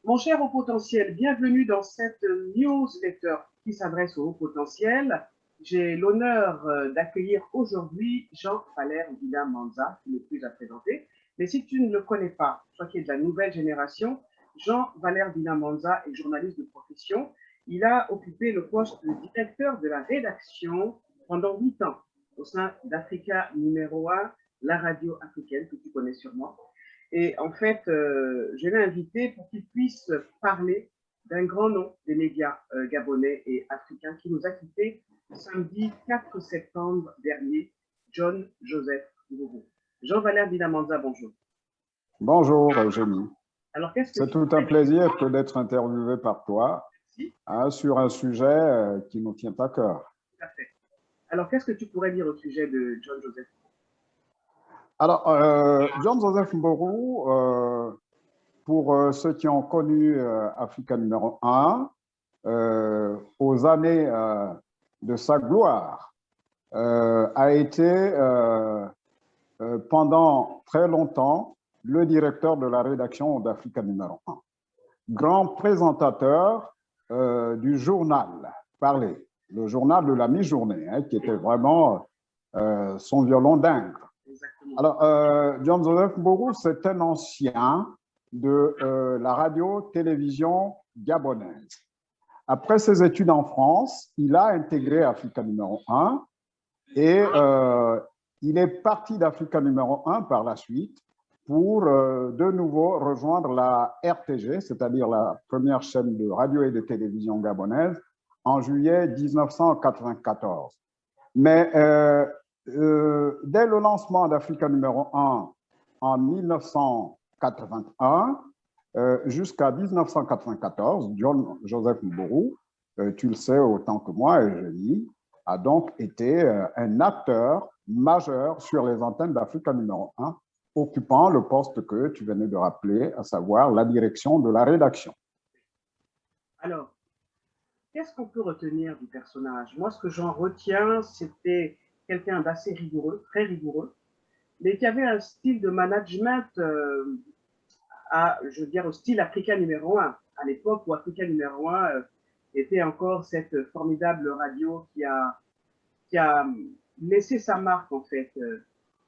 Mon cher haut potentiel, bienvenue dans cette newsletter qui s'adresse au haut potentiel. J'ai l'honneur d'accueillir aujourd'hui Jean-Valère Villa-Manza, qui n'est plus à présenter. Mais si tu ne le connais pas, toi qui es de la nouvelle génération, Jean-Valère Villa-Manza est journaliste de profession. Il a occupé le poste de directeur de la rédaction pendant 8 ans au sein d'Africa numéro 1, la radio africaine que tu connais sûrement. Et en fait, je l'ai invité pour qu'il puisse parler d'un grand nom des médias gabonais et africains qui nous a quittés samedi 4 septembre dernier, John Joseph Ngogo. Jean-Valère Villa-Manza, bonjour. Bonjour, Eugénie. Alors, qu'est-ce que c'est tout un plaisir que d'être interviewé par toi sur un sujet qui nous tient à cœur. Tout à fait. Alors, qu'est-ce que tu pourrais dire au sujet de John Joseph? Alors, John Joseph Mborou, pour ceux qui ont connu Africa numéro 1, aux années de sa gloire, a été pendant très longtemps le directeur de la rédaction d'Africa numéro 1. Grand présentateur du journal Parler, le journal de la mi-journée, qui était vraiment son violon dingue. Alors, John Joseph Mborou, c'est un ancien de la radio-télévision gabonaise. Après ses études en France, il a intégré Africa numéro 1 et il est parti d'Africa numéro 1 par la suite pour de nouveau rejoindre la RTG, c'est-à-dire la première chaîne de radio et de télévision gabonaise, en juillet 1994. Mais dès le lancement d'Africa numéro 1 en 1981 jusqu'à 1994, John Joseph Mborou, tu le sais autant que moi, Eugénie, a donc été un acteur majeur sur les antennes d'Africa numéro 1, occupant le poste que tu venais de rappeler, à savoir la direction de la rédaction. Alors, qu'est-ce qu'on peut retenir du personnage? Moi, ce que j'en retiens, c'était quelqu'un d'assez rigoureux, très rigoureux, mais qui avait un style de management, je veux dire, au style Africa numéro 1, à l'époque où Africa numéro 1 était encore cette formidable radio qui a laissé sa marque, en fait,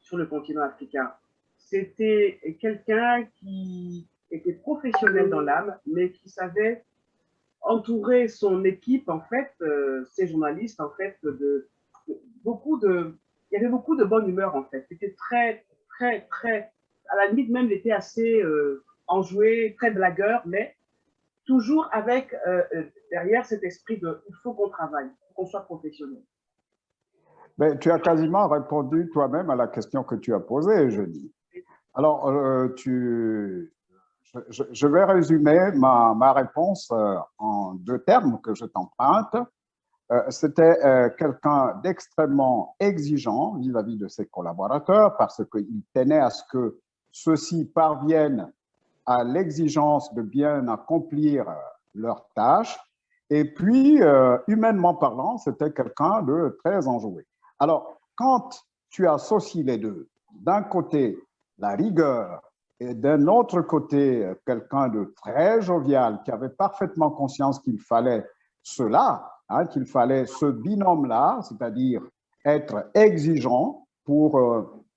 sur le continent africain. C'était quelqu'un qui était professionnel dans l'âme, mais qui savait entourer son équipe, en fait, ses journalistes, en fait, il y avait beaucoup de bonne humeur, en fait. C'était très, à la limite même, il était assez enjoué, très blagueur, mais toujours avec derrière cet esprit de il faut qu'on travaille, il faut qu'on soit professionnel. Mais tu as quasiment répondu toi-même à la question que tu as posée, je dis. Alors, je vais résumer ma réponse en 2 termes que je t'emprunte. C'était quelqu'un d'extrêmement exigeant vis-à-vis de ses collaborateurs parce qu'il tenait à ce que ceux-ci parviennent à l'exigence de bien accomplir leurs tâches. Et puis, humainement parlant, c'était quelqu'un de très enjoué. Alors, quand tu associes les deux, d'un côté, la rigueur, et d'un autre côté, quelqu'un de très jovial qui avait parfaitement conscience qu'il fallait cela, qu'il fallait ce binôme-là, c'est-à-dire être exigeant pour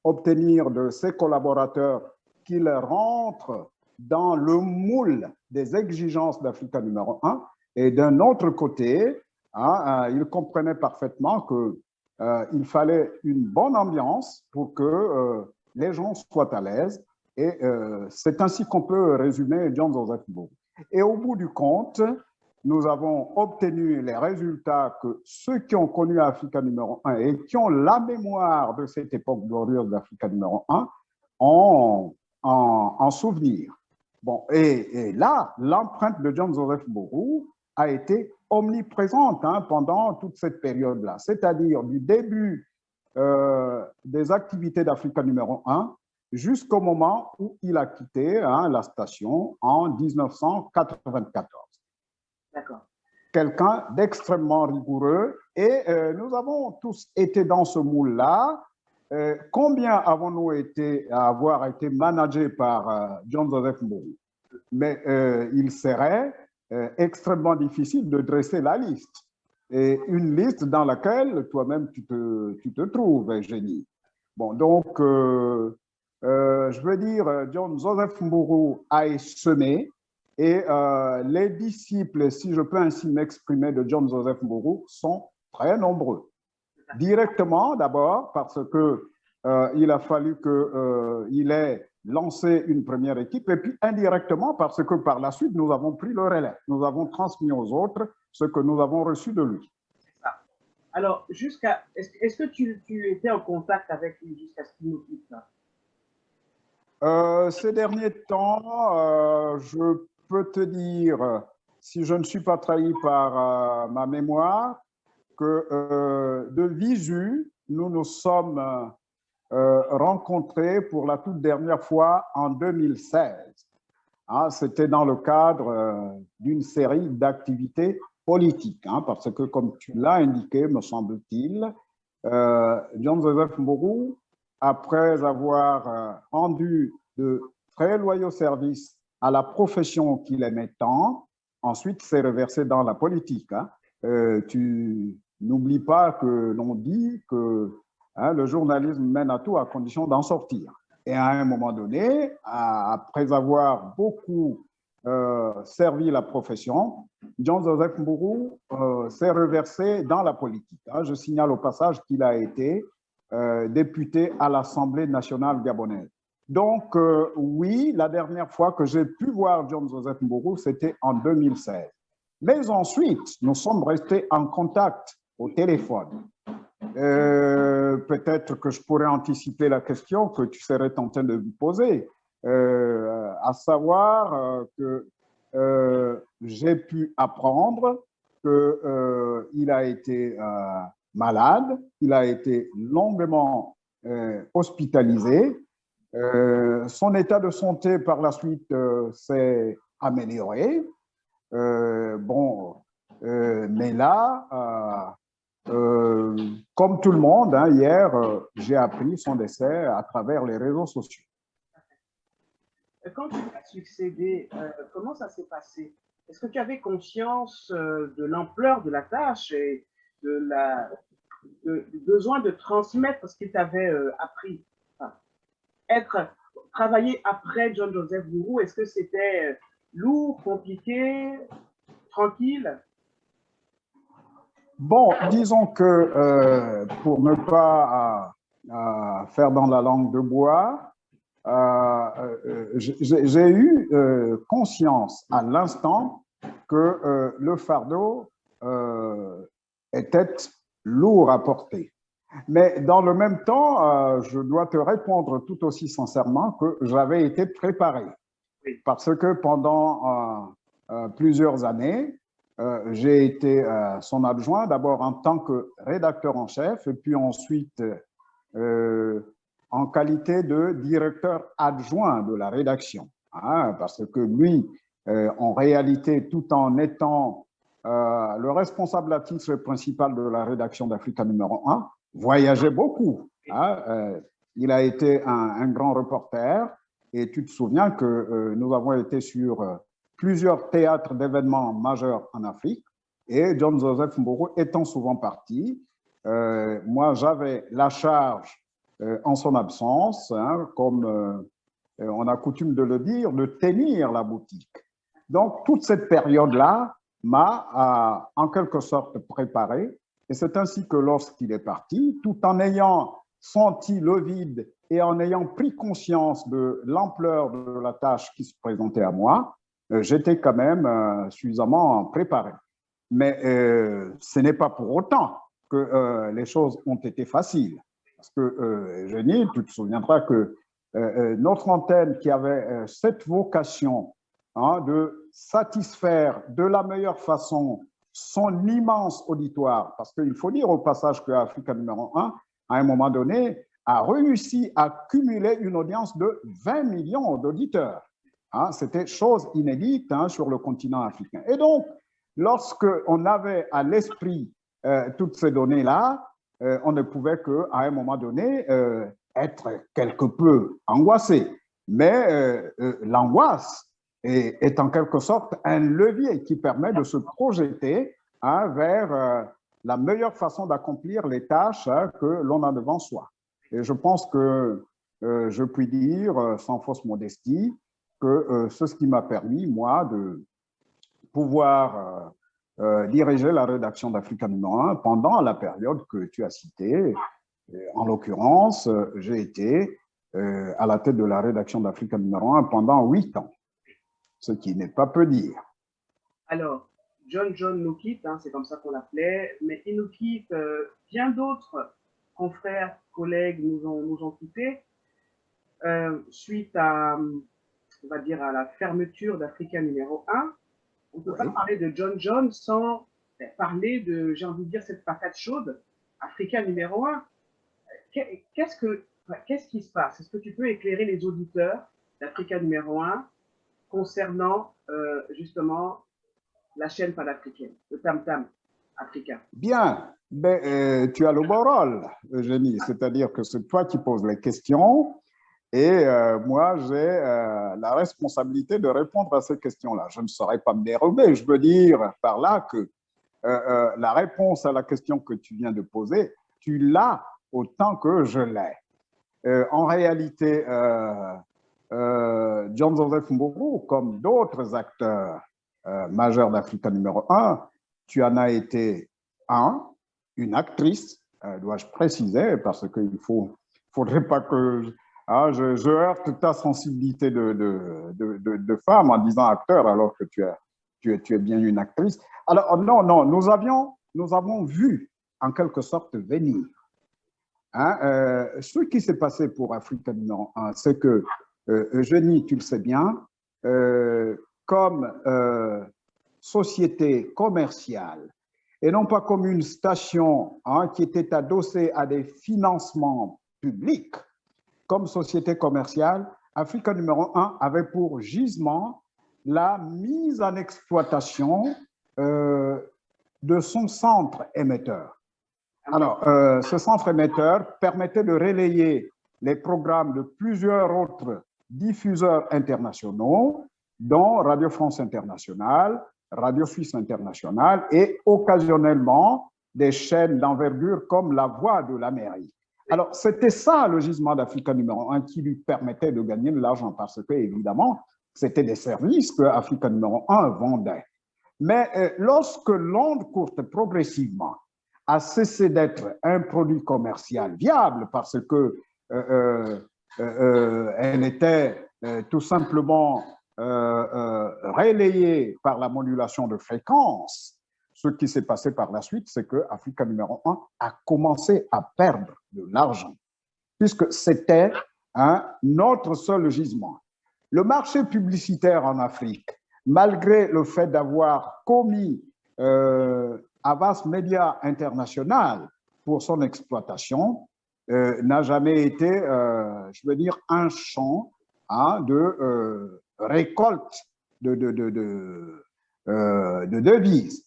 obtenir de ses collaborateurs qu'ils rentrent dans le moule des exigences d'Africa numéro 1. Et d'un autre côté, il comprenait parfaitement qu'il fallait une bonne ambiance pour que les gens soient à l'aise. Et c'est ainsi qu'on peut résumer John Joseph Mborou. Et au bout du compte, nous avons obtenu les résultats que ceux qui ont connu Africa numéro 1 et qui ont la mémoire de cette époque glorieuse d'Africa numéro 1 ont en souvenir. Bon, et là, l'empreinte de John Joseph Mborou a été omniprésente pendant toute cette période-là, c'est-à-dire du début des activités d'Africa numéro 1 jusqu'au moment où il a quitté la station en 1994. D'accord. Quelqu'un d'extrêmement rigoureux et nous avons tous été dans ce moule-là. Combien avons-nous avoir été managés par John Joseph Mborou? mais il serait extrêmement difficile de dresser la liste. Et une liste dans laquelle toi-même tu te trouves, Génie. Bon, donc, je veux dire, John Joseph Mburu a semé et les disciples, si je peux ainsi m'exprimer, de John Joseph Mburu sont très nombreux. Directement, d'abord, parce que il a fallu qu'il ait lancé une première équipe, et puis indirectement, parce que par la suite, nous avons pris le relais. Nous avons transmis aux autres ce que nous avons reçu de lui. Alors, est-ce que tu étais en contact avec lui jusqu'à ce qu'il nous quitte là? Ces derniers temps, je peux te dire, si je ne suis pas trahi par ma mémoire, que de visu, nous nous sommes rencontrés pour la toute dernière fois en 2016. Hein, c'était dans le cadre d'une série d'activités politiques, hein, parce que, comme tu l'as indiqué, me semble-t-il, John Joseph Mburu, après avoir rendu de très loyaux services à la profession qu'il aimait tant, ensuite s'est reversé dans la politique. Hein. Tu n'oublies pas que l'on dit que le journalisme mène à tout à condition d'en sortir. Et à un moment donné, après avoir beaucoup servi la profession, John Joseph Mburu s'est reversé dans la politique. Je signale au passage qu'il a été député à l'Assemblée nationale gabonaise. Donc, oui, la dernière fois que j'ai pu voir John Joseph Mburu, c'était en 2016. Mais ensuite, nous sommes restés en contact au téléphone. Peut-être que je pourrais anticiper la question que tu serais tenté de me poser, à savoir que j'ai pu apprendre qu'il a été malade, il a été longuement hospitalisé. Son état de santé par la suite s'est amélioré. Mais là, comme tout le monde, hein, hier, j'ai appris son décès à travers les réseaux sociaux. Quand tu as succédé, comment ça s'est passé? Est-ce que tu avais conscience de l'ampleur de la tâche et du besoin de transmettre ce qu'il t'avait appris? Enfin, travailler après John Joseph Mburu, est-ce que c'était lourd, compliqué, tranquille? Bon, disons que pour ne pas faire dans la langue de bois, j'ai eu conscience à l'instant que le fardeau était lourd à porter. Mais dans le même temps, je dois te répondre tout aussi sincèrement que j'avais été préparé. Parce que pendant plusieurs années, j'ai été son adjoint, d'abord en tant que rédacteur en chef, et puis ensuite en qualité de directeur adjoint de la rédaction. Hein, parce que lui, en réalité, tout en étant le responsable à titre principal de la rédaction d'Africa numéro 1, voyageait beaucoup. Hein, il a été un grand reporter, et tu te souviens que nous avons été sur plusieurs théâtres d'événements majeurs en Afrique, et John Joseph Mburu étant souvent parti, moi j'avais la charge en son absence, hein, comme on a coutume de le dire, de tenir la boutique. Donc toute cette période-là m'a en quelque sorte préparé, et c'est ainsi que lorsqu'il est parti, tout en ayant senti le vide et en ayant pris conscience de l'ampleur de la tâche qui se présentait à moi, j'étais quand même suffisamment préparé. Mais ce n'est pas pour autant que les choses ont été faciles. Parce que, Génie, tu te souviendras que notre antenne qui avait cette vocation de satisfaire de la meilleure façon son immense auditoire, parce qu'il faut dire au passage que Africa numéro 1, à un moment donné, a réussi à cumuler une audience de 20 millions d'auditeurs. Hein, c'était chose inédite sur le continent africain. Et donc, lorsqu'on avait à l'esprit toutes ces données-là, on ne pouvait qu'à un moment donné être quelque peu angoissé. Mais l'angoisse est en quelque sorte un levier qui permet de se projeter vers la meilleure façon d'accomplir les tâches que l'on a devant soi. Et je pense que je puis dire, sans fausse modestie, que c'est ce qui m'a permis, moi, de pouvoir diriger la rédaction d'Africa numéro 1 pendant la période que tu as citée. En l'occurrence, j'ai été à la tête de la rédaction d'Africa numéro 1 pendant 8 ans, ce qui n'est pas peu dire. Alors, John nous quitte, hein, c'est comme ça qu'on l'appelait, mais il nous quitte, bien d'autres confrères, collègues nous ont quittés suite à, on va dire, à la fermeture d'Africa numéro 1. On ne peut pas parler de John sans parler de, j'ai envie de dire, cette patate chaude, Africa numéro 1. Qu'est-ce qui se passe? Est-ce que tu peux éclairer les auditeurs d'Africa numéro 1 concernant justement la chaîne panafricaine, le tam-tam africain? Bien, tu as le beau rôle, Eugénie, c'est-à-dire que c'est toi qui poses les questions et moi, j'ai la responsabilité de répondre à ces questions-là. Je ne saurais pas me dérober. Je veux dire par là que la réponse à la question que tu viens de poser, tu l'as autant que je l'ai. En réalité, John Joseph Mburu, comme d'autres acteurs majeurs d'Africa numéro 1, tu en as été une actrice, dois-je préciser, parce qu'il ne faudrait pas que je heurte ta sensibilité de femme en disant acteur alors que tu es bien une actrice. Alors non, nous avons vu en quelque sorte venir. Ce qui s'est passé pour Africa numéro 1, c'est que, Eugénie, tu le sais bien, comme société commerciale, et non pas comme une station qui était adossée à des financements publics, comme société commerciale, Africa numéro 1 avait pour gisement la mise en exploitation de son centre émetteur. Alors, ce centre émetteur permettait de relayer les programmes de plusieurs autres diffuseurs internationaux, dont Radio France Internationale, Radio Suisse Internationale et occasionnellement des chaînes d'envergure comme La Voix de l'Amérique. Alors, c'était ça le gisement d'Africa numéro 1 qui lui permettait de gagner de l'argent parce que, évidemment, c'était des services que Africa numéro 1 vendait. Mais lorsque l'onde courte progressivement a cessé d'être un produit commercial viable parce que elle était tout simplement relayée par la modulation de fréquence, ce qui s'est passé par la suite, c'est que Africa numéro 1 a commencé à perdre de l'argent, puisque c'était notre seul gisement. Le marché publicitaire en Afrique, malgré le fait d'avoir commis Havas Media International pour son exploitation, n'a jamais été, je veux dire, un champ de récolte de devises.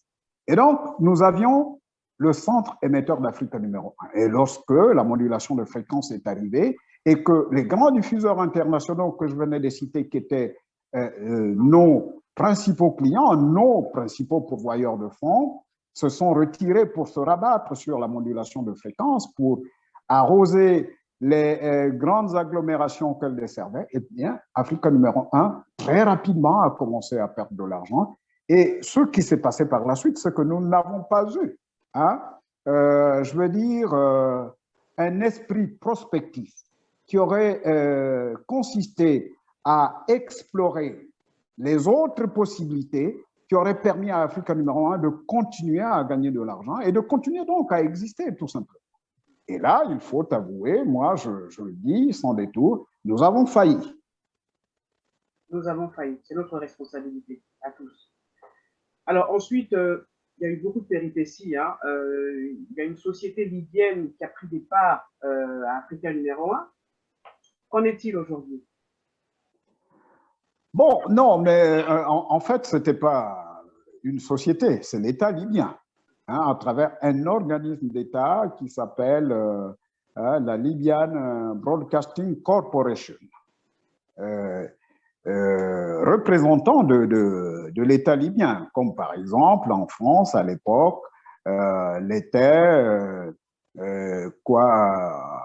Et donc, nous avions le centre émetteur d'Africa numéro 1. Et lorsque la modulation de fréquence est arrivée et que les grands diffuseurs internationaux que je venais de citer, qui étaient nos principaux clients, nos principaux pourvoyeurs de fonds, se sont retirés pour se rabattre sur la modulation de fréquence, pour arroser les grandes agglomérations qu'elle desservait, eh bien, Africa numéro 1, très rapidement, a commencé à perdre de l'argent. Et ce qui s'est passé par la suite, c'est que nous n'avons pas eu, je veux dire, un esprit prospectif qui aurait consisté à explorer les autres possibilités qui auraient permis à Africa numéro 1 de continuer à gagner de l'argent et de continuer donc à exister, tout simplement. Et là, il faut avouer, moi je le dis sans détour, nous avons failli. Nous avons failli, c'est notre responsabilité à tous. Alors ensuite, il y a eu beaucoup de péripéties. Il y a une société libyenne qui a pris des parts à Africa numéro 1. Qu'en est-il aujourd'hui? Bon, non, mais en fait, ce n'était pas une société, c'est l'État libyen, à travers un organisme d'État qui s'appelle la Libyan Broadcasting Corporation. représentants de l'État libyen, comme par exemple en France à l'époque l'était quoi.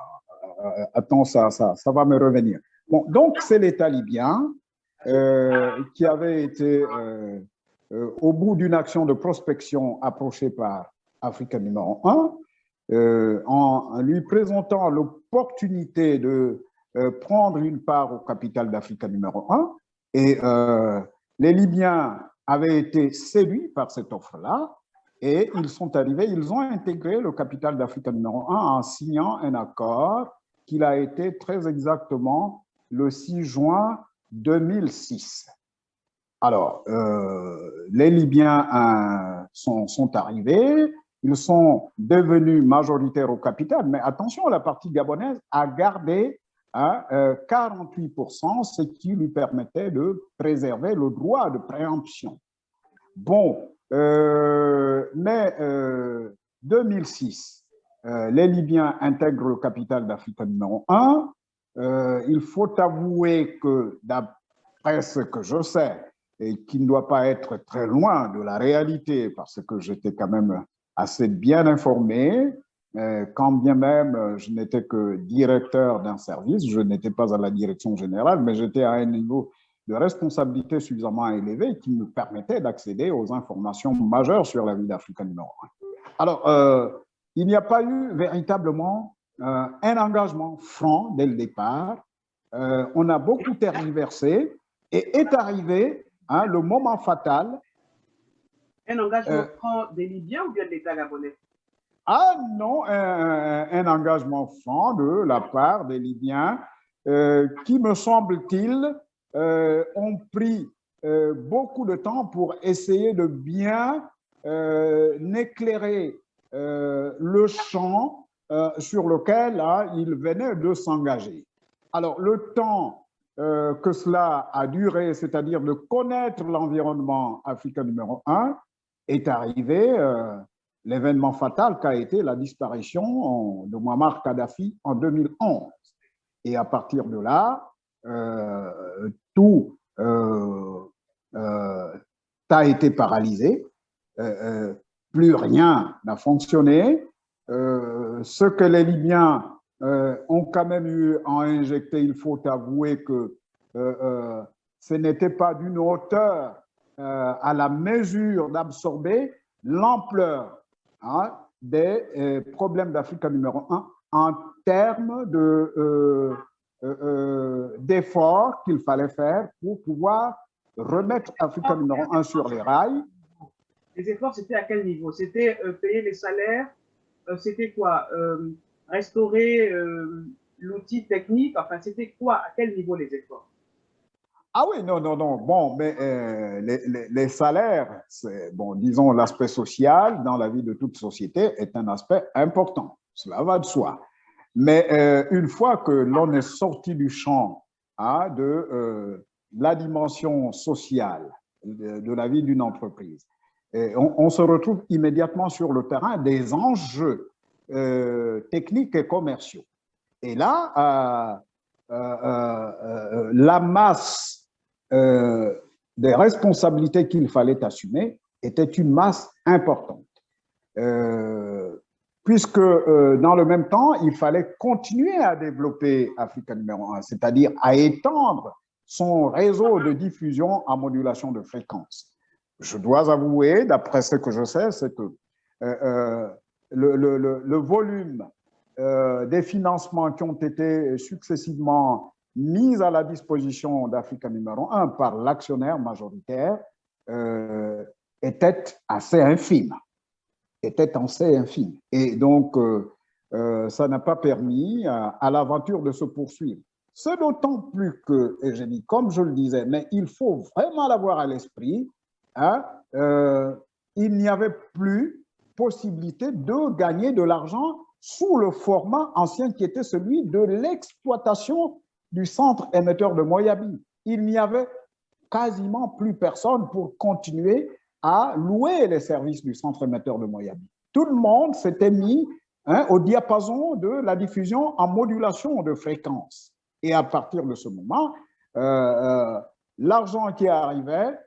Attends, ça va me revenir. Bon, donc c'est l'État libyen qui avait été au bout d'une action de prospection approché par Africa numéro 1, en lui présentant l'opportunité de prendre une part au capital d'Africa numéro 1. Et les Libyens avaient été séduits par cette offre-là et ils sont arrivés, ils ont intégré le capital d'Africa numéro 1 en signant un accord qu'il a été très exactement le 6 juin 2006. Alors, les Libyens sont arrivés, ils sont devenus majoritaires au capital, mais attention, la partie gabonaise a gardé 48%, ce qui lui permettait de préserver le droit de préemption. Bon, mais 2006, les Libyens intègrent le capital d'Africa numéro 1. Il faut avouer que, d'après ce que je sais, et qui ne doit pas être très loin de la réalité, parce que j'étais quand même assez bien informé, quand bien même je n'étais que directeur d'un service, je n'étais pas à la direction générale, mais j'étais à un niveau de responsabilité suffisamment élevé qui me permettait d'accéder aux informations majeures sur la vie d'Africa numéro 1. Alors, il n'y a pas eu véritablement un engagement franc dès le départ. On a beaucoup tergiversé et est arrivé le moment fatal. Un engagement franc des Libyens ou bien de l'État gabonais? Ah non, un engagement franc de la part des Libyens qui, me semble-t-il, ont pris beaucoup de temps pour essayer de bien éclairer le champ sur lequel ils venaient de s'engager. Alors, le temps que cela a duré, c'est-à-dire de connaître l'environnement Africa numéro 1, est arrivé l'événement fatal qu'a été la disparition de Muammar Kadhafi en 2011. Et à partir de là, tout a été paralysé, plus rien n'a fonctionné. Ce que les Libyens ont quand même eu à injecter, il faut avouer que ce n'était pas d'une hauteur à la mesure d'absorber l'ampleur des problèmes d'Africa numéro 1 en termes d'efforts qu'il fallait faire pour pouvoir remettre Africa numéro 1 sur les rails. Les efforts, c'était à quel niveau? C'était payer les salaires? C'était quoi? Restaurer l'outil technique? Enfin, c'était quoi? À quel niveau les efforts? Ah oui, non. Bon, mais les salaires, bon, disons, l'aspect social dans la vie de toute société est un aspect important. Cela va de soi. Mais une fois que l'on est sorti du champ de la dimension sociale de la vie d'une entreprise, on se retrouve immédiatement sur le terrain des enjeux techniques et commerciaux. Et là, la masse des responsabilités qu'il fallait assumer était une masse importante. Puisque dans le même temps, il fallait continuer à développer Africa numéro 1, c'est-à-dire à étendre son réseau de diffusion en modulation de fréquence. Je dois avouer, d'après ce que je sais, c'est que le volume des financements qui ont été successivement mis à la disposition d'Africa numéro 1 par l'actionnaire majoritaire était assez infime. Et donc, ça n'a pas permis à l'aventure de se poursuivre. C'est d'autant plus que, Eugénie, comme je le disais, mais il faut vraiment l'avoir à l'esprit, il n'y avait plus possibilité de gagner de l'argent sous le format ancien qui était celui de l'exploitation du centre émetteur de Moyabi. Il n'y avait quasiment plus personne pour continuer à louer les services du centre émetteur de Moyabi. Tout le monde s'était mis au diapason de la diffusion en modulation de fréquence. Et à partir de ce moment, l'argent qui arrivait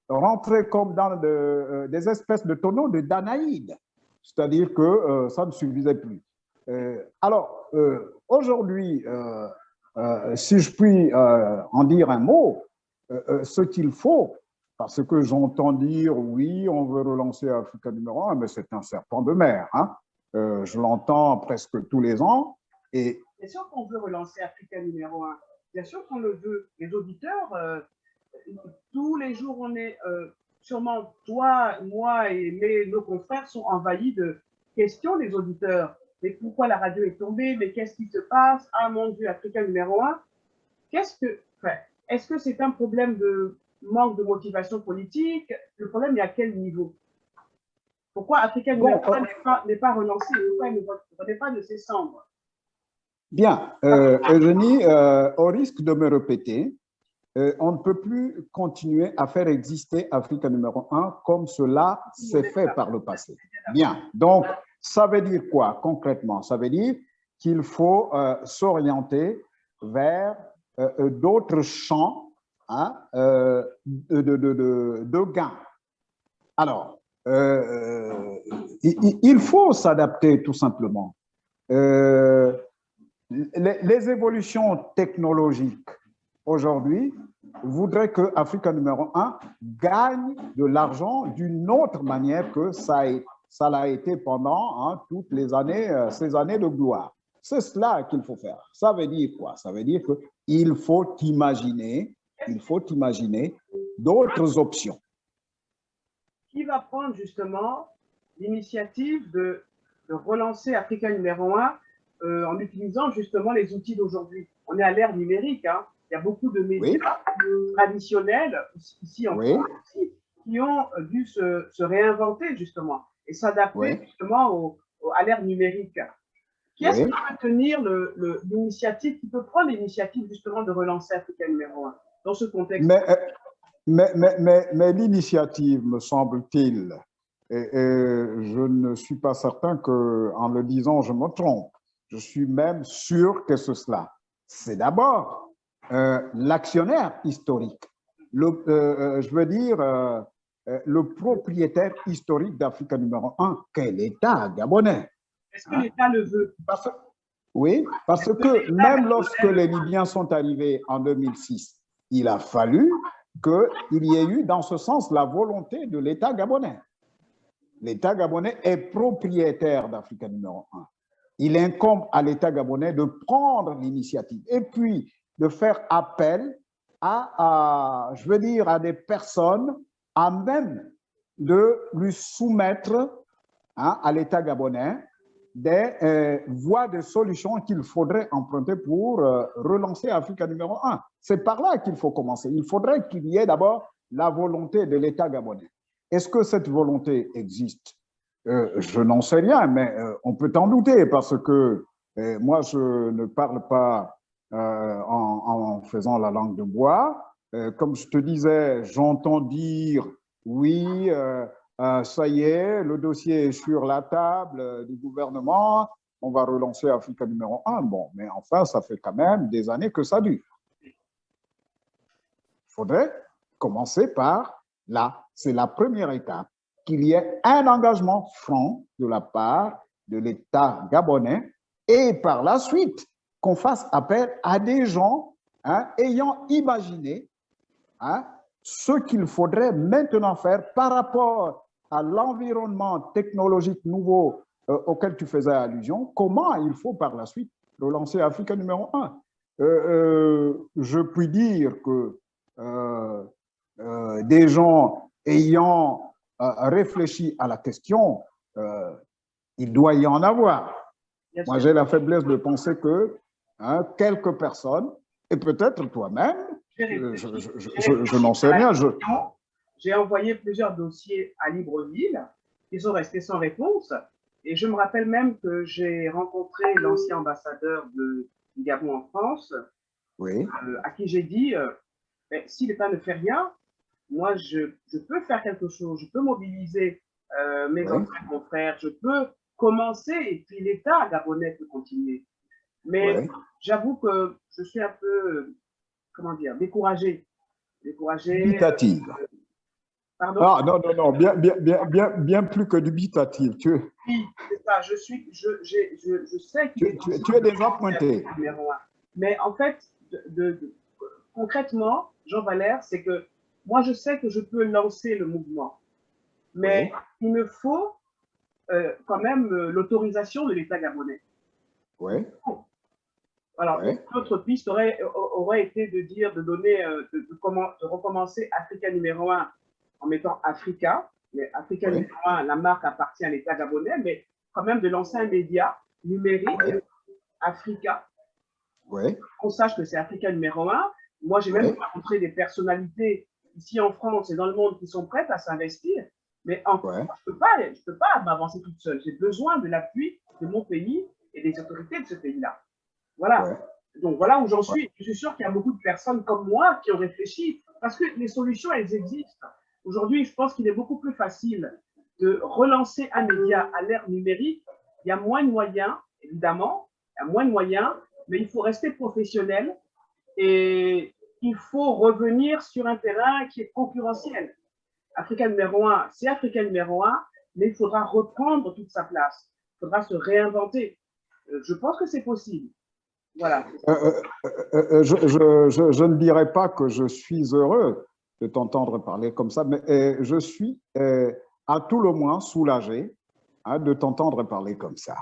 rentrait comme dans des espèces de tonneaux de Danaïde, c'est-à-dire que ça ne suffisait plus. Alors, aujourd'hui, si je puis en dire un mot, ce qu'il faut, parce que j'entends dire, oui, on veut relancer Africa numéro 1, mais c'est un serpent de mer. Hein. Je l'entends presque tous les ans. Et bien sûr qu'on veut relancer Africa numéro 1. Bien sûr qu'on le veut. Les auditeurs, tous les jours, on est sûrement toi, moi et nos confrères sont envahis de questions des auditeurs. Mais pourquoi la radio est tombée? Mais qu'est-ce qui se passe? Ah mon Dieu, Africa numéro 1. Est-ce que c'est un problème de manque de motivation politique? Le problème est à quel niveau? Pourquoi Africa numéro 1 n'est pas relancé? Pourquoi il ne renaît pas de ses cendres? Bien, Eugénie, au risque de me répéter, on ne peut plus continuer à faire exister Africa numéro 1 comme cela s'est fait par le passé. Bien, donc ça veut dire quoi concrètement? Ça veut dire qu'il faut s'orienter vers d'autres champs hein, de gains. Alors, il faut s'adapter tout simplement. Les évolutions technologiques aujourd'hui voudraient que Africa numéro 1 gagne de l'argent d'une autre manière que ça l'a été pendant hein, toutes les années, ces années de gloire. C'est cela qu'il faut faire. Ça veut dire quoi? Ça veut dire qu'il faut imaginer d'autres options. Qui va prendre justement l'initiative de relancer Africa numéro 1 en utilisant justement les outils d'aujourd'hui? On est à l'ère numérique, hein. Il y a beaucoup de médias traditionnels, ici en France aussi, qui ont dû se réinventer justement et s'adapter justement à l'ère numérique. Qui est-ce qui peut tenir l'initiative, qui peut prendre l'initiative justement de relancer Africa numéro 1 dans ce contexte? Mais l'initiative, me semble-t-il, et je ne suis pas certain qu'en le disant, je me trompe. Je suis même sûr que c'est cela. C'est d'abord l'actionnaire historique, je veux dire le propriétaire historique d'Africa numéro 1, qu'est l'État gabonais. Est-ce que l'État le veut? Oui, parce que même lorsque les Libyens sont arrivés en 2006, il a fallu qu'il y ait eu dans ce sens la volonté de l'État gabonais. L'État gabonais est propriétaire d'Africa numéro 1. Il incombe à l'État gabonais de prendre l'initiative et puis de faire appel je veux dire, à des personnes à même de lui soumettre hein, à l'État gabonais des voies de solutions qu'il faudrait emprunter pour relancer Africa numéro 1. C'est par là qu'il faut commencer. Il faudrait qu'il y ait d'abord la volonté de l'État gabonais. Est-ce que cette volonté existe? Je n'en sais rien, mais on peut en douter parce que moi, je ne parle pas en faisant la langue de bois. Comme je te disais, j'entends dire, oui, ça y est, le dossier est sur la table du gouvernement, on va relancer Africa numéro 1. Bon, mais enfin, ça fait quand même des années que ça dure. Il faudrait commencer par là. C'est la première étape, qu'il y ait un engagement franc de la part de l'État gabonais et par la suite, qu'on fasse appel à des gens hein, ayant imaginé hein, ce qu'il faudrait maintenant faire par rapport à l'environnement technologique nouveau auquel tu faisais allusion, comment il faut par la suite relancer Africa numéro 1. Je puis dire que des gens ayant réfléchi à la question, il doit y en avoir. Moi, j'ai la faiblesse de penser que hein, quelques personnes, et peut-être toi-même, je n'en sais rien. J'ai envoyé plusieurs dossiers à Libreville, qui sont restés sans réponse, et je me rappelle même que j'ai rencontré l'ancien ambassadeur du Gabon en France, à qui j'ai dit, si l'État ne fait rien, moi, je peux faire quelque chose, je peux mobiliser mes anciens confrères, je peux commencer, et puis l'État gabonais peut continuer. Mais j'avoue que je suis un peu comment dire, découragée. Dubitative. Pardon? Ah, non, non, non, bien plus que dubitative. Oui, c'est ça. Je sais qu'il est possible Tu es de déjà pointé. numéro un. Mais en fait, concrètement, Jean Valère, c'est que moi, je sais que je peux lancer le mouvement, mais Oui, il me faut quand même l'autorisation de l'État gabonais. oui, Alors, oui, une autre piste aurait été de dire, de donner, de recommencer Africa numéro un en mettant Africa. Mais Africa oui, numéro un, la marque appartient à l'État gabonais, mais quand même de lancer un média numérique, oui, Africa, oui, qu'on sache que c'est Africa numéro un. Moi, j'ai même oui, rencontré des personnalités ici en France et dans le monde qui sont prêtes à s'investir. Mais oui, je peux pas m'avancer toute seule. J'ai besoin de l'appui de mon pays et des autorités de ce pays-là. Voilà. oui, Donc voilà où j'en oui. suis. Je suis sûr qu'il y a beaucoup de personnes comme moi qui ont réfléchi parce que les solutions, elles existent. Aujourd'hui, je pense qu'il est beaucoup plus facile de relancer un média à l'ère numérique. Il y a moins de moyens, évidemment, il y a moins de moyens, mais il faut rester professionnel et il faut revenir sur un terrain qui est concurrentiel. Africa numéro un, c'est Africa numéro un, mais il faudra reprendre toute sa place. Il faudra se réinventer. Je pense que c'est possible. Voilà. Je ne dirais pas que je suis heureux de t'entendre parler comme ça, mais je suis à tout le moins soulagé de t'entendre parler comme ça.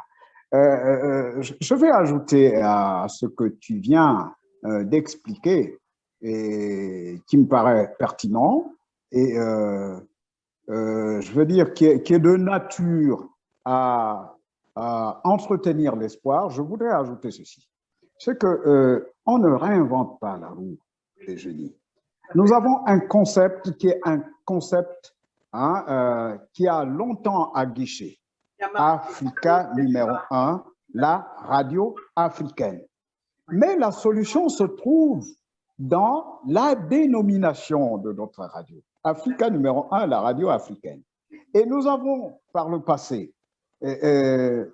Je vais ajouter à ce que tu viens d'expliquer et qui me paraît pertinent et je veux dire qui est de nature à entretenir l'espoir. Je voudrais ajouter ceci. C'est qu'on ne réinvente pas la roue des génies. Nous avons un concept qui est un concept qui a longtemps aguiché. Africa numéro un, la radio africaine. Mais la solution se trouve dans la dénomination de notre radio. Africa numéro un, la radio africaine. Et nous avons, par le passé,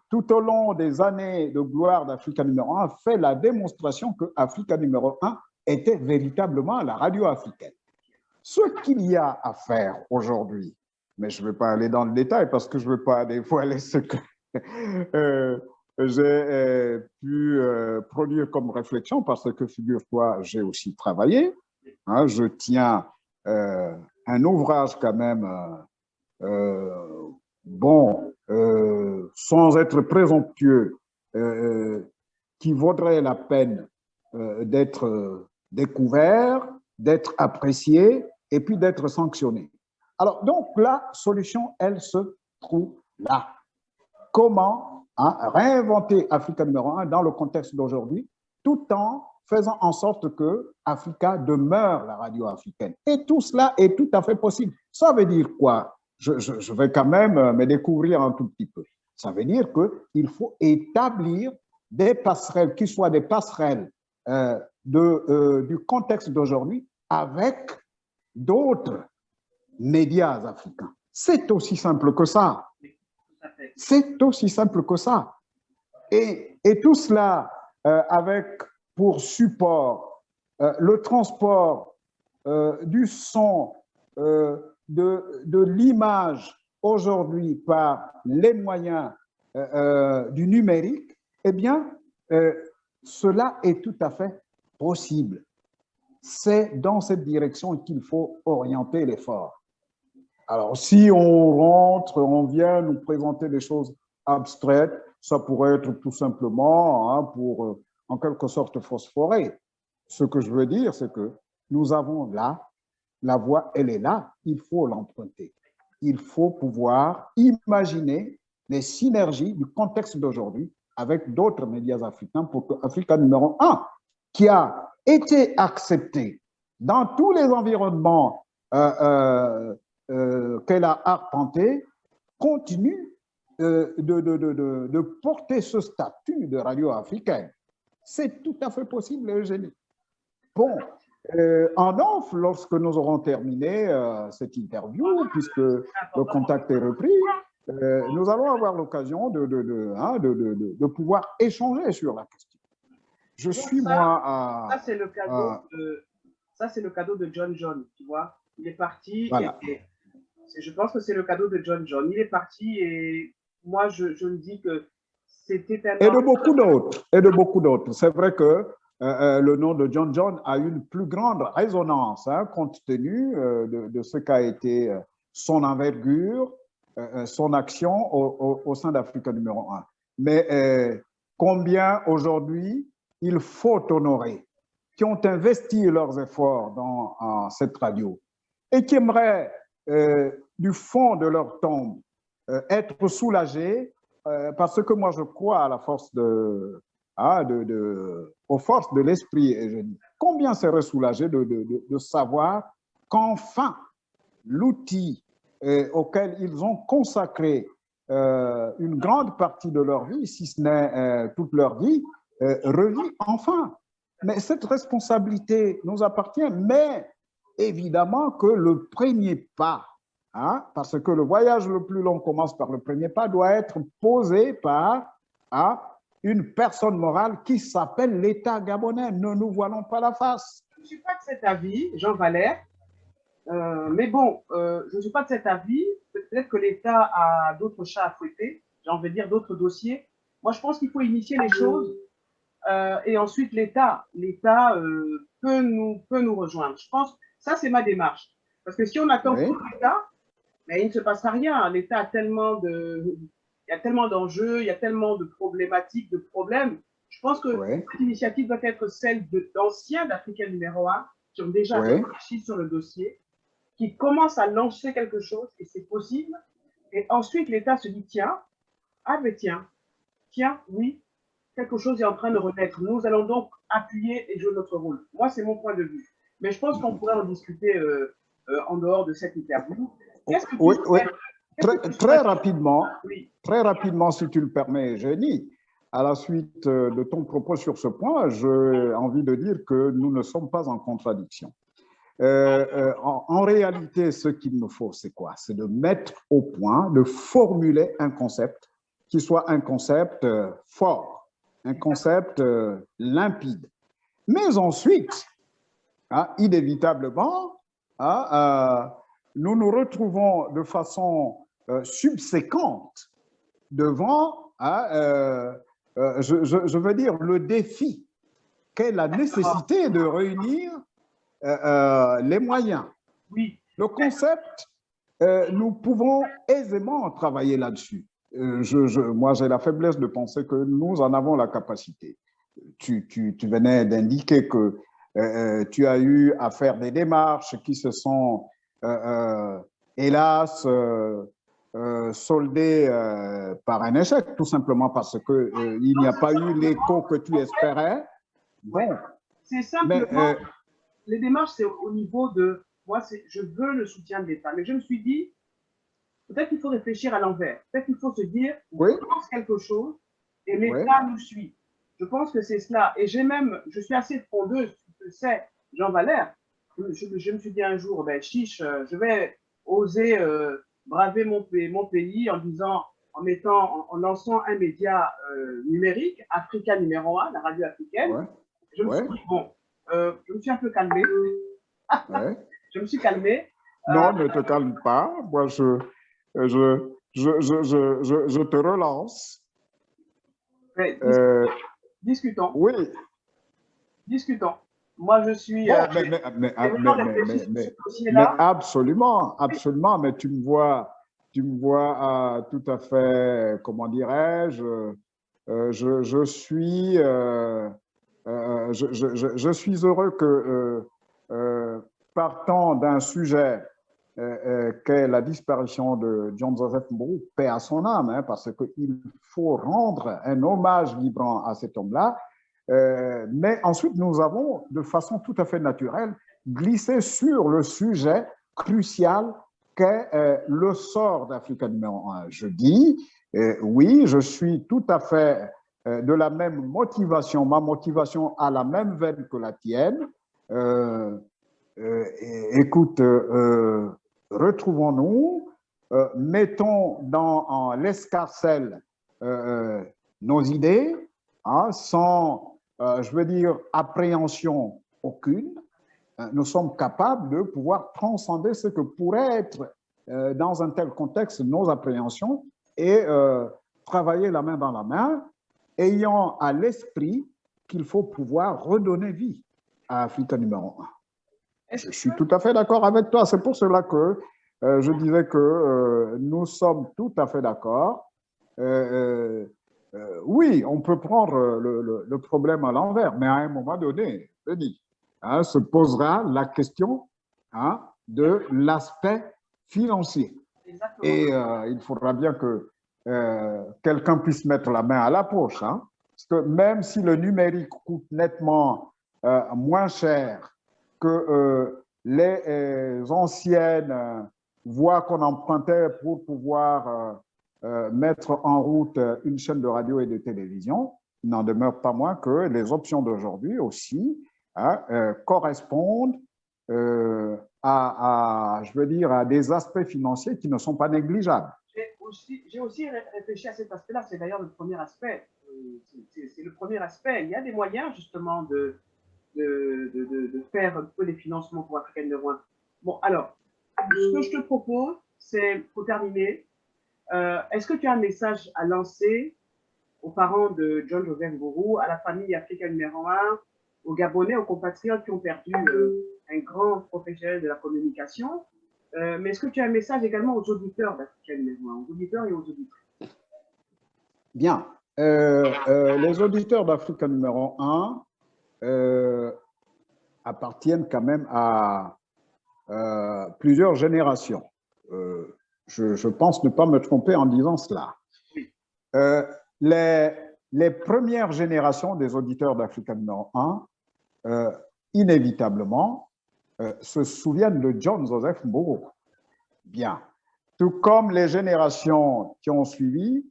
tout au long des années de gloire d'Africa numéro un, fait la démonstration que Africa numéro un était véritablement la radio africaine. Ce qu'il y a à faire aujourd'hui, mais je ne vais pas aller dans le détail parce que je ne veux pas dévoiler ce que j'ai pu produire comme réflexion, parce que, figure-toi, j'ai aussi travaillé. Je tiens un ouvrage quand même, bon, sans être présomptueux, qui vaudrait la peine d'être découvert, d'être apprécié et puis d'être sanctionné. Alors, donc, la solution, elle se trouve là. Comment réinventer Africa numéro un dans le contexte d'aujourd'hui, tout en faisant en sorte que Africa demeure la radio africaine. Et tout cela est tout à fait possible. Ça veut dire quoi? Je vais quand même me découvrir un tout petit peu. Ça veut dire qu'il faut établir des passerelles qui soient des passerelles du contexte d'aujourd'hui avec d'autres médias africains. C'est aussi simple que ça. C'est aussi simple que ça. Et tout cela avec pour support le transport du son, de l'image aujourd'hui par les moyens du numérique, eh bien, cela est tout à fait possible. C'est dans cette direction qu'il faut orienter l'effort. Alors, si on rentre, on vient nous présenter des choses abstraites, ça pourrait être tout simplement pour, en quelque sorte, phosphorer. Ce que je veux dire, c'est que nous avons là, la voie, elle est là, il faut l'emprunter. Il faut pouvoir imaginer les synergies du contexte d'aujourd'hui avec d'autres médias africains pour que Africa numéro un, qui a été accepté dans tous les environnements qu'elle a arpenté, continue de porter ce statut de radio africaine. C'est tout à fait possible, Eugénie. Bon, en off, lorsque nous aurons terminé cette interview, puisque le contact est repris, nous allons avoir l'occasion de pouvoir échanger sur la question. Je suis, moi, ça c'est le cadeau Ça, c'est le cadeau de John John, tu vois. Il est parti Voilà. je pense que c'est le cadeau de John John. Il est parti et moi, je me dis que c'était Et tellement... de beaucoup d'autres. Et de beaucoup d'autres. C'est vrai que le nom de John John a une plus grande résonance, hein, compte tenu de ce qu'a été son envergure, son action au sein d'Africa numéro 1. Mais combien aujourd'hui il faut honorer, qui ont investi leurs efforts dans cette radio et qui aimeraient, du fond de leur tombe, être soulagés parce que moi, je crois à la force aux forces de l'esprit. Et je dis, combien serait soulagé de savoir qu'enfin, l'outil auquel ils ont consacré une grande partie de leur vie, si ce n'est toute leur vie, revit enfin. Mais cette responsabilité nous appartient, mais évidemment que le premier pas, hein, parce que le voyage le plus long commence par le premier pas, doit être posé par une personne morale qui s'appelle l'État gabonais. Ne nous voilons pas la face. Je ne suis pas de cet avis, Jean Valère, mais bon, je ne suis pas de cet avis. Peut-être que l'État a d'autres chats à fouetter, j'ai envie de dire d'autres dossiers. Moi, je pense qu'il faut initier les choses et ensuite l'État peut nous rejoindre. Je pense, ça c'est ma démarche. Parce que si on attend Oui. l'État, mais il ne se passera rien. L'État a il y a tellement d'enjeux, il y a tellement de problématiques, de problèmes. Je pense que Oui. cette initiative doit être celle d'anciens d'Africain numéro 1 qui ont déjà Oui. réfléchi sur le dossier, qui commencent à lancer quelque chose et c'est possible. Et ensuite, l'État se dit, tiens, ah ben tiens, oui, quelque chose est en train de renaître. Nous allons donc appuyer et jouer notre rôle. Moi, c'est mon point de vue. Mais je pense qu'on pourrait en discuter en dehors de cette interview. Qu'est-ce que Oui, tu oui. souhaites Très rapidement, oui. très rapidement, si tu le permets, Jenny, à la suite de ton propos sur ce point, j'ai envie de dire que nous ne sommes pas en contradiction. En réalité, ce qu'il nous faut, c'est quoi? C'est de mettre au point, de formuler un concept qui soit un concept fort, un concept limpide. Mais ensuite, inévitablement, nous nous retrouvons de façon subséquente devant, je veux dire, le défi qu'est la nécessité de réunir les moyens. Oui. Le concept, nous pouvons aisément travailler là-dessus. Moi, j'ai la faiblesse de penser que nous en avons la capacité. Tu venais d'indiquer que tu as eu à faire des démarches qui se sont, hélas, soldées par un échec, tout simplement parce qu'il n'y a pas eu l'écho que tu espérais. Bon. Ouais. C'est simplement, mais, les démarches, c'est au niveau de, moi, je veux le soutien de l'État. Mais je me suis dit, peut-être qu'il faut réfléchir à l'envers. Peut-être qu'il faut se dire, oui, on pense quelque chose et l'État nous suit. Je pense que c'est cela. Et je suis assez frondeuse, tu le sais, Jean Valère. Je me suis dit un jour, ben, chiche, je vais oser braver mon pays en disant, en lançant un média numérique, Africa numéro 1, la radio africaine. Je me suis dit, bon, je me suis un peu calmé. Je me suis calmé. Non, ne te calme pas. Moi, je te relance. Discutons. Oui. Discutons. Moi, je suis. Bon, mais absolument, absolument. Mais tu me vois tout à fait, comment dirais-je, je suis heureux que, partant d'un sujet qu'est la disparition de John Joseph Mbou, paix à son âme, hein, parce qu'il faut rendre un hommage vibrant à cet homme-là. Mais ensuite, nous avons, de façon tout à fait naturelle, glissé sur le sujet crucial qu'est le sort d'Africa numéro 1. Je dis, oui, je suis tout à fait de la même motivation, ma motivation a la même veine que la tienne. Écoute, retrouvons-nous, mettons dans l'escarcelle nos idées, hein, sans, je veux dire, appréhension aucune, nous sommes capables de pouvoir transcender ce que pourrait être, dans un tel contexte, nos appréhensions et travailler la main dans la main, ayant à l'esprit qu'il faut pouvoir redonner vie à Africa numéro 1. Je suis tout à fait d'accord avec toi. C'est pour cela que je disais que nous sommes tout à fait d'accord. Oui, on peut prendre le problème à l'envers, mais à un moment donné, Denis, hein, se posera la question, hein, de l'aspect financier. Exactement. Et il faudra bien que quelqu'un puisse mettre la main à la poche. Hein, parce que même si le numérique coûte nettement moins cher que les anciennes voies qu'on empruntait pour pouvoir mettre en route une chaîne de radio et de télévision, il n'en demeure pas moins que les options d'aujourd'hui aussi, hein, correspondent je veux dire, à des aspects financiers qui ne sont pas négligeables. J'ai aussi réfléchi à cet aspect-là. C'est d'ailleurs le premier aspect. C'est le premier aspect. Il y a des moyens justement de faire un peu des financements pour Africa numéro 1. Bon, alors, ce que je te propose, c'est, pour terminer, est-ce que tu as un message à lancer aux parents de John Joseph Ngourou, à la famille Africa numéro 1, aux Gabonais, aux compatriotes qui ont perdu un grand professionnel de la communication, mais est-ce que tu as un message également aux auditeurs d'Africa numéro 1, aux auditeurs et aux auditrices? Bien. Les auditeurs d'Africa numéro 1 appartiennent quand même à plusieurs générations. Je pense ne pas me tromper en disant cela. Les premières générations des auditeurs d'Africa numéro 1, inévitablement, se souviennent de John Joseph Ngourou. Bien. Tout comme les générations qui ont suivi,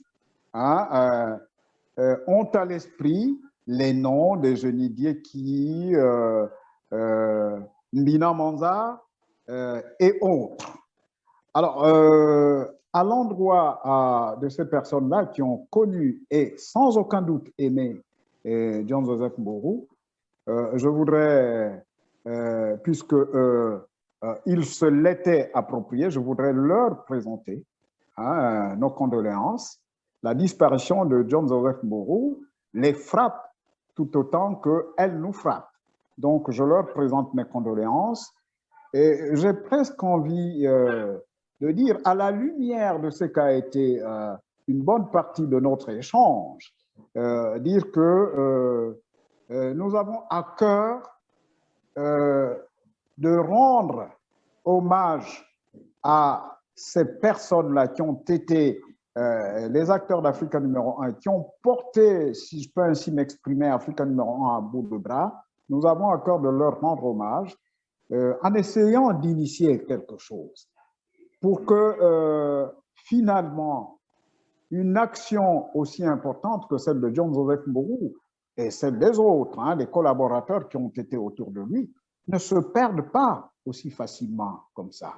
hein, ont à l'esprit les noms de Geni Dieki, Mbina Manza et autres. Alors, à l'endroit de ces personnes-là qui ont connu et sans aucun doute aimé John Joseph Ngourou, je voudrais, puisque ils se l'étaient approprié, je voudrais leur présenter, hein, nos condoléances. La disparition de John Joseph Ngourou les frappe tout autant qu'elle nous frappe. Donc, je leur présente mes condoléances et j'ai presque envie de dire, à la lumière de ce qu'a été une bonne partie de notre échange, dire que nous avons à cœur de rendre hommage à ces personnes-là qui ont été les acteurs d'Africa numéro 1, qui ont porté, si je peux ainsi m'exprimer, Africa numéro 1 à bout de bras. Nous avons à cœur de leur rendre hommage en essayant d'initier quelque chose pour que finalement une action aussi importante que celle de John Joseph Ngourou et celle des autres, hein, des collaborateurs qui ont été autour de lui, ne se perdent pas aussi facilement comme ça.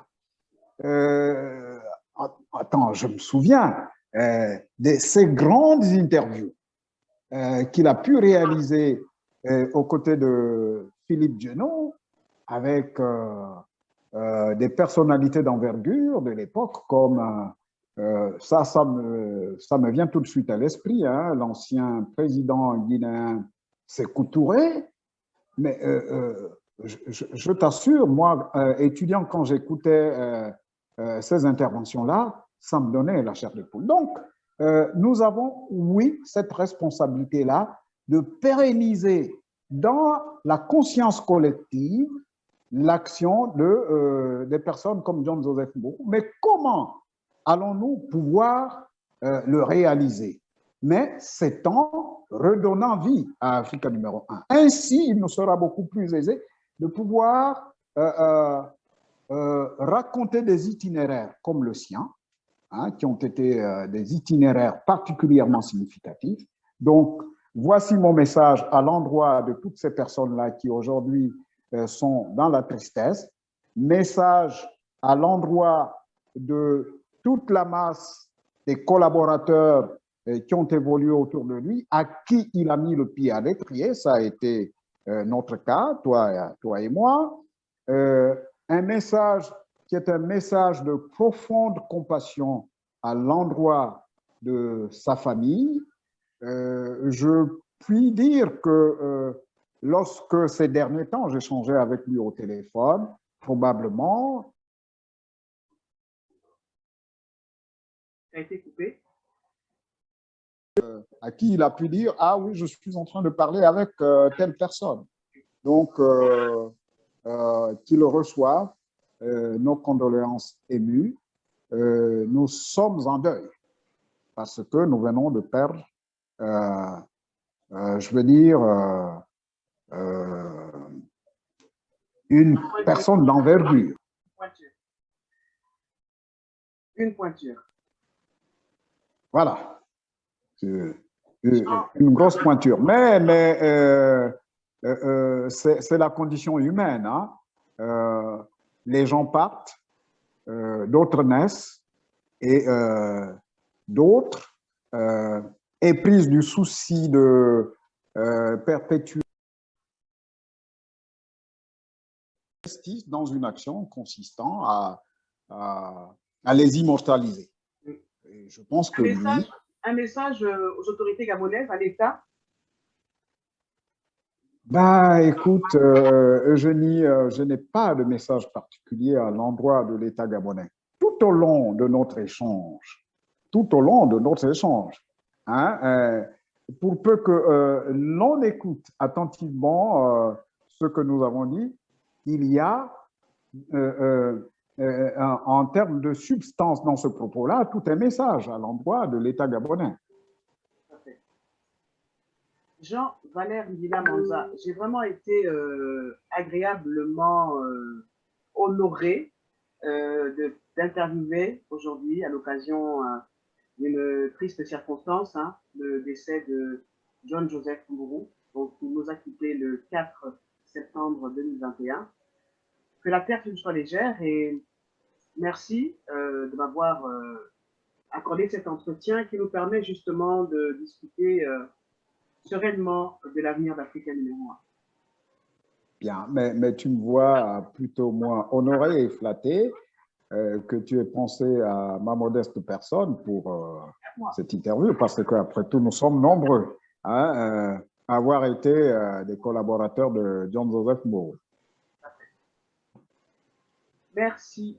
Attends, je me souviens de ces grandes interviews qu'il a pu réaliser aux côtés de Philippe Dieunot avec des personnalités d'envergure de l'époque comme ça me vient tout de suite à l'esprit, hein, l'ancien président guinéen Sékou Touré. Mais je t'assure, moi, étudiant, quand j'écoutais ces interventions-là, ça me donnait la chair de poule. Donc, nous avons, oui, cette responsabilité-là de pérenniser dans la conscience collective l'action des personnes comme John Joseph Ngourou. Mais comment allons-nous pouvoir le réaliser? Mais c'est en redonnant vie à Africa numéro 1. Ainsi, il nous sera beaucoup plus aisé de pouvoir raconter des itinéraires comme le sien, hein, qui ont été des itinéraires particulièrement significatifs. Donc, voici mon message à l'endroit de toutes ces personnes-là qui aujourd'hui sont dans la tristesse. Message à l'endroit de toute la masse des collaborateurs qui ont évolué autour de lui, à qui il a mis le pied à l'étrier. Ça a été notre cas, toi et moi. un message qui est un message de profonde compassion à l'endroit de sa famille. Je puis dire que lorsque ces derniers temps, j'échangeais avec lui au téléphone, probablement. A été coupé. À qui il a pu dire, ah oui, je suis en train de parler avec telle personne. Donc, qu'il reçoive nos condoléances émues. Nous sommes en deuil parce que nous venons de perdre, je veux dire, une personne d'envergure. Une pointure. Voilà. Une grosse pointure. Mais c'est la condition humaine. Hein? Les gens partent, d'autres naissent, et d'autres, épris du souci de perpétuer dans une action consistant à les immortaliser. Et je pense que un message aux autorités gabonaises, à l'État? Bah, écoute, Eugénie, je n'ai pas de message particulier à l'endroit de l'État gabonais. Tout au long de notre échange, hein, pour peu que l'on écoute attentivement ce que nous avons dit, il y a, en termes de substance dans ce propos-là, tout un message à l'endroit de l'État gabonais. Jean-Valère Ndila Manza, j'ai vraiment été agréablement honoré d'interviewer aujourd'hui à l'occasion d'une triste circonstance, hein, le décès de John Joseph Mburu, donc il nous a quittés le 4 septembre 2021. Que la terre soit légère et merci de m'avoir accordé cet entretien qui nous permet justement de discuter sereinement de l'avenir d'Africa numéro 1. Bien, mais tu me vois plutôt moins honoré et flatté que tu aies pensé à ma modeste personne pour cette interview, parce qu'après tout, nous sommes nombreux à avoir été des collaborateurs de John Joseph Mburu. Merci.